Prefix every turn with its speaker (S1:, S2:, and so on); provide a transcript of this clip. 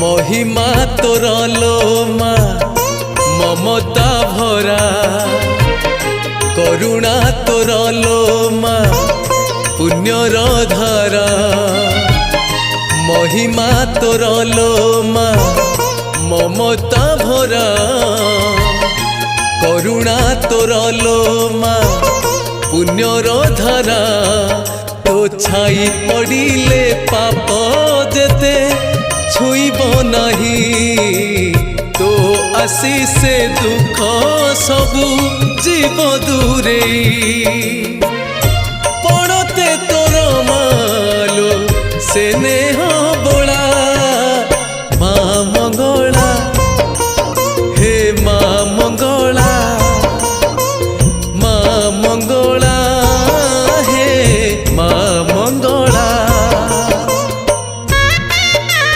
S1: महिमा तोर लो मा ममता भरा करुणा तोर लो मा पुण्यर धारा महिमा तोर लो मा ममता भरा करुणा तोर लो मा पुण्यर धारा तो छाई पड़िले पाप जेते छुईब नहीं तो आशीष दुख सबू जीव दूरे पड़ते तोर मालो से नेह